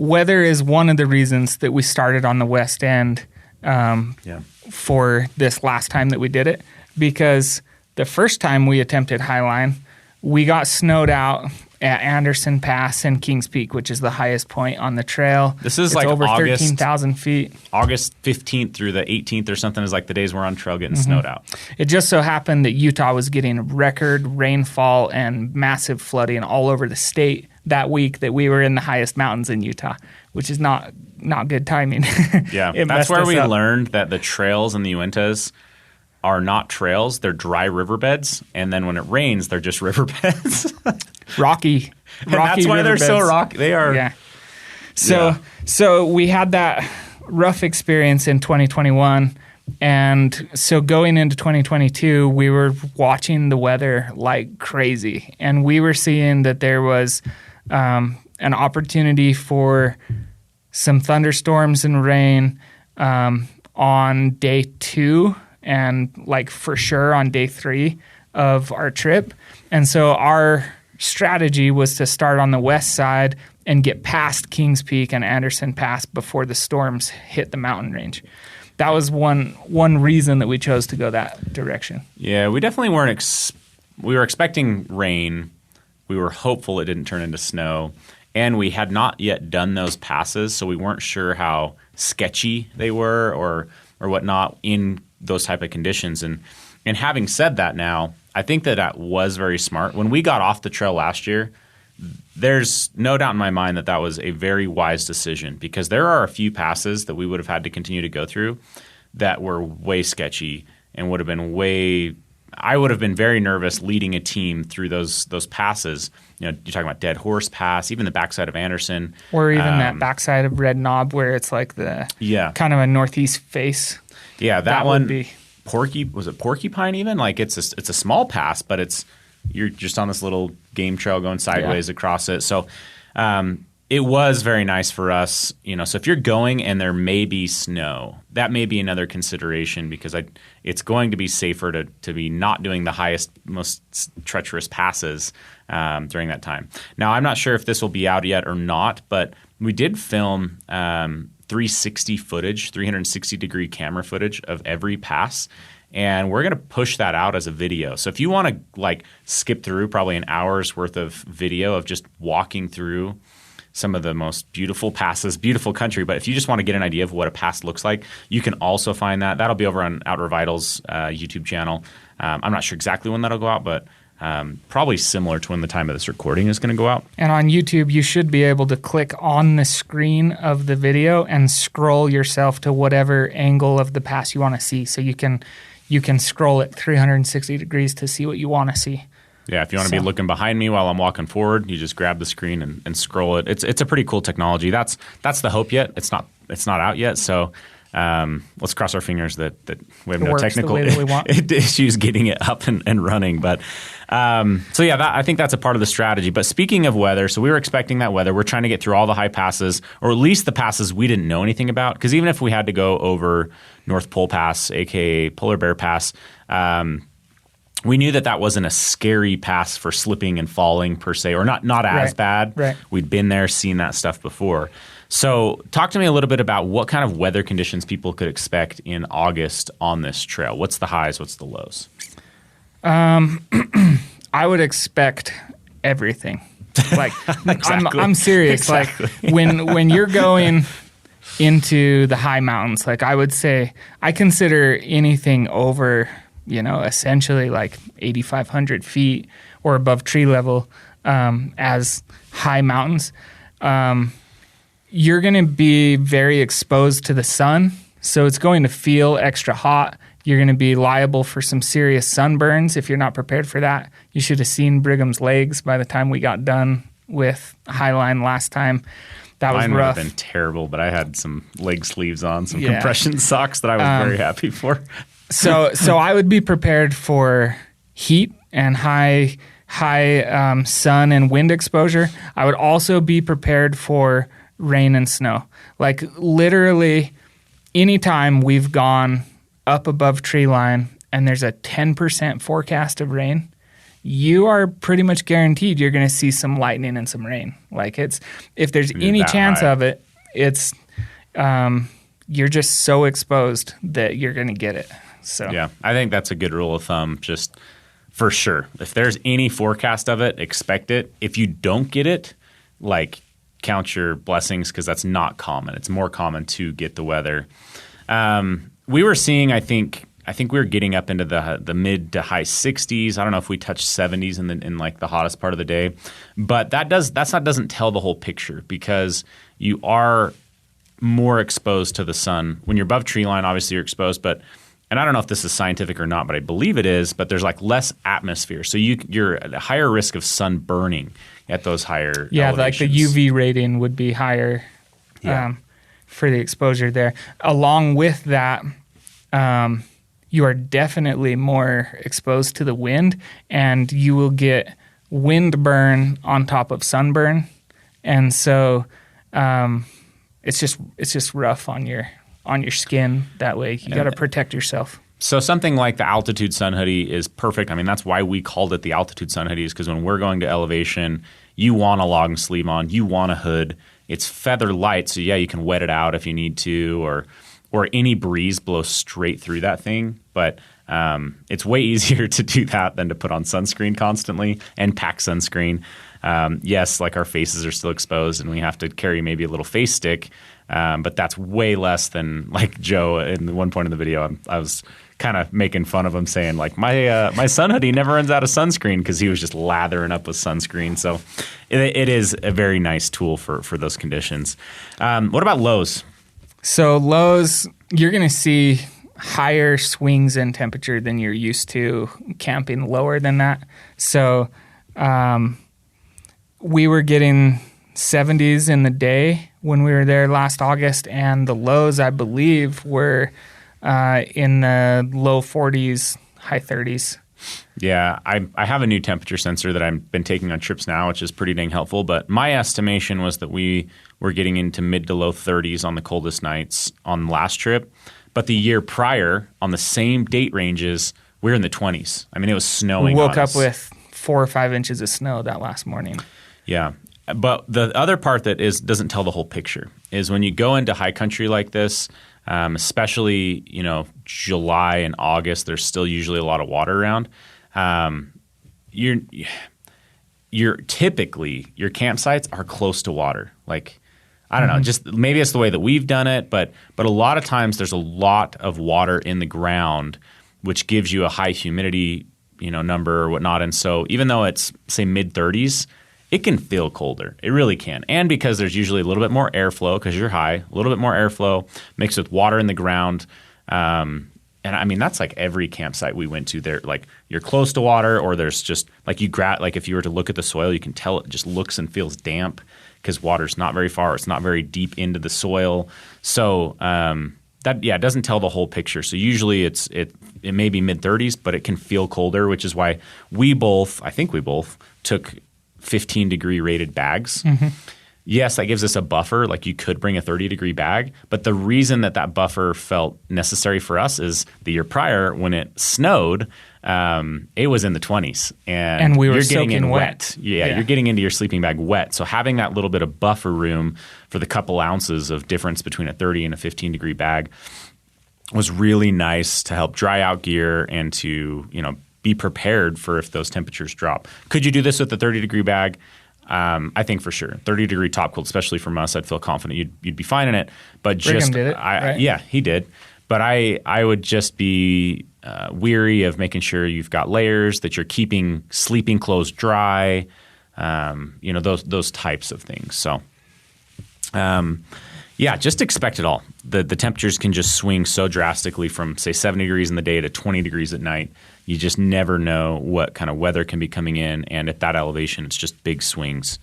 weather is one of the reasons that we started on the west end for this last time that we did it, because the first time we attempted Highline, we got snowed out at Anderson Pass and Kings Peak, which is the highest point on the trail. This is it's like over August, 13,000 feet. August 15th through the 18th or something is like the days we're on trail getting snowed out. It just so happened that Utah was getting record rainfall and massive flooding all over the state that week that we were in the highest mountains in Utah, which is not good timing. Yeah, that's where we learned that the trails in the Uintas are not trails, they're dry riverbeds, and then when it rains, they're just riverbeds. Rocky and that's why they're so rocky. They are. Yeah. So we had that rough experience in 2021, and so going into 2022, we were watching the weather like crazy, and we were seeing that there was an opportunity for some thunderstorms and rain on day 2 and like for sure on day 3 of our trip. And so our strategy was to start on the west side and get past Kings Peak and Anderson Pass before the storms hit the mountain range. That was one reason that we chose to go that direction. Yeah, we definitely weren't we were expecting rain. We were hopeful it didn't turn into snow. And we had not yet done those passes, so we weren't sure how sketchy they were or whatnot in those type of conditions. And having said that now, I think that was very smart. When we got off the trail last year, there's no doubt in my mind that was a very wise decision, because there are a few passes that we would have had to continue to go through that were way sketchy and would have been I would have been very nervous leading a team through those passes. You know, you're talking about Dead Horse Pass, even the backside of Anderson. Or even that backside of Red Knob where it's like the kind of a northeast face. Yeah, that one. Would be was it Porcupine even? Like it's a small pass, but you're just on this little game trail going sideways across it. So it was very nice for us. You know, so if you're going and there may be snow, that may be another consideration, because it's going to be safer to be not doing the highest, most treacherous passes during that time. Now, I'm not sure if this will be out yet or not, but we did film 360-degree camera footage of every pass, and we're going to push that out as a video. So if you want to like skip through probably an hour's worth of video of just walking through some of the most beautiful passes, beautiful country, but if you just want to get an idea of what a pass looks like, you can also find that. That'll be over on Outdoor Vitals YouTube channel. I'm not sure exactly when that'll go out, but probably similar to when the time of this recording is going to go out. And on YouTube, you should be able to click on the screen of the video and scroll yourself to whatever angle of the pass you want to see. So you can scroll it 360 degrees to see what you want to see. Yeah, if you want to be looking behind me while I'm walking forward, you just grab the screen and scroll it. It's a pretty cool technology. That's the hope yet. It's not out yet. So let's cross our fingers that we have no technical issues getting it up and running. But I think that's a part of the strategy. But speaking of weather, so we were expecting that weather. We're trying to get through all the high passes, or at least the passes we didn't know anything about. Because even if we had to go over North Pole Pass, aka Polar Bear Pass, we knew that wasn't a scary pass for slipping and falling per se, or not as bad. Right. We'd been there, seen that stuff before. So talk to me a little bit about what kind of weather conditions people could expect in August on this trail. What's the highs? What's the lows? I would expect everything. Like exactly. I'm serious. Exactly. Like when you're going into the high mountains, like I would say I consider anything over essentially like 8,500 feet or above tree level as high mountains. You're going to be very exposed to the sun, so it's going to feel extra hot. You're going to be liable for some serious sunburns if you're not prepared for that. You should have seen Brigham's legs by the time we got done with Highline last time. That was rough. Mine would have been terrible, but I had some leg sleeves on, some compression socks that I was very happy for. So I would be prepared for heat and high sun and wind exposure. I would also be prepared for rain and snow. Like literally anytime we've gone up above tree line and there's a 10% forecast of rain, you are pretty much guaranteed you're going to see some lightning and some rain. Like if there's any chance of it, it's you're just so exposed that you're going to get it. So yeah, I think that's a good rule of thumb. Just for sure, if there's any forecast of it, expect it. If you don't get it, like count your blessings because that's not common. It's more common to get the weather. We were seeing, I think we were getting up into the mid to high 60s. I don't know if we touched 70s in like the hottest part of the day, but doesn't tell the whole picture because you are more exposed to the sun when you're above tree line. Obviously, you're exposed, and I don't know if this is scientific or not, but I believe it is. But there's like less atmosphere, so you're at a higher risk of sun burning at those higher elevations. Like the UV rating would be higher for the exposure there. Along with that, you are definitely more exposed to the wind, and you will get windburn on top of sunburn, and so it's just rough on your skin that way. You got to protect yourself. So something like the Altitude Sun Hoodie is perfect. I mean, that's why we called it the Altitude Sun Hoodie, is because when we're going to elevation, you want a long sleeve on, you want a hood. It's feather light, so yeah, you can wet it out if you need to, or any breeze blows straight through that thing. But it's way easier to do that than to put on sunscreen constantly and pack sunscreen. Yes, like our faces are still exposed and we have to carry maybe a little face stick, but that's way less than like Joe in one point in the video. I was kind of making fun of him saying like my sun hoodie never runs out of sunscreen because he was just lathering up with sunscreen. So it is a very nice tool for those conditions. What about lows? So lows, you're going to see higher swings in temperature than you're used to camping lower than that. So we were getting 70s in the day when we were there last August, and the lows, I believe, were in the low 40s, high 30s. Yeah, I have a new temperature sensor that I've been taking on trips now, which is pretty dang helpful. But my estimation was that we were getting into mid to low 30s on the coldest nights on the last trip. But the year prior, on the same date ranges, we were in the 20s. I mean, it was snowing. We woke up with 4 or 5 inches of snow that last morning. Yeah. But the other part that doesn't tell the whole picture is when you go into high country like this, especially, July and August, there's still usually a lot of water around. You're typically, your campsites are close to water. Like, I don't know, just maybe it's the way that we've done it, but a lot of times there's a lot of water in the ground, which gives you a high humidity, number or whatnot. And so even though it's, say, mid-30s, it can feel colder. It really can. And because there's usually a little bit more airflow because you're high, a little bit more airflow mixed with water in the ground. And I mean, that's like every campsite we went to there. Like you're close to water, or there's just like like if you were to look at the soil, you can tell it just looks and feels damp because water's not very far. It's not very deep into the soil. So it doesn't tell the whole picture. So usually it may be mid-30s, but it can feel colder, which is why I think we both took 15-degree rated bags. Mm-hmm. Yes, that gives us a buffer. Like you could bring a 30-degree bag, but the reason that buffer felt necessary for us is the year prior when it snowed, it was in the 20s, and we were you're getting soaking in wet. Yeah, you're getting into your sleeping bag wet. So having that little bit of buffer room for the couple ounces of difference between a 30 and a 15-degree bag was really nice to help dry out gear and to be prepared for if those temperatures drop. Could you do this with a 30-degree bag? I think for sure. 30-degree top coat, especially from us, I'd feel confident you'd be fine in it. But Brigham did it, right? Yeah, he did. But I would just be weary of making sure you've got layers, that you're keeping sleeping clothes dry, those types of things. So, just expect it all. The temperatures can just swing so drastically from, say, 70 degrees in the day to 20 degrees at night. You just never know what kind of weather can be coming in, and at that elevation, it's just big swings.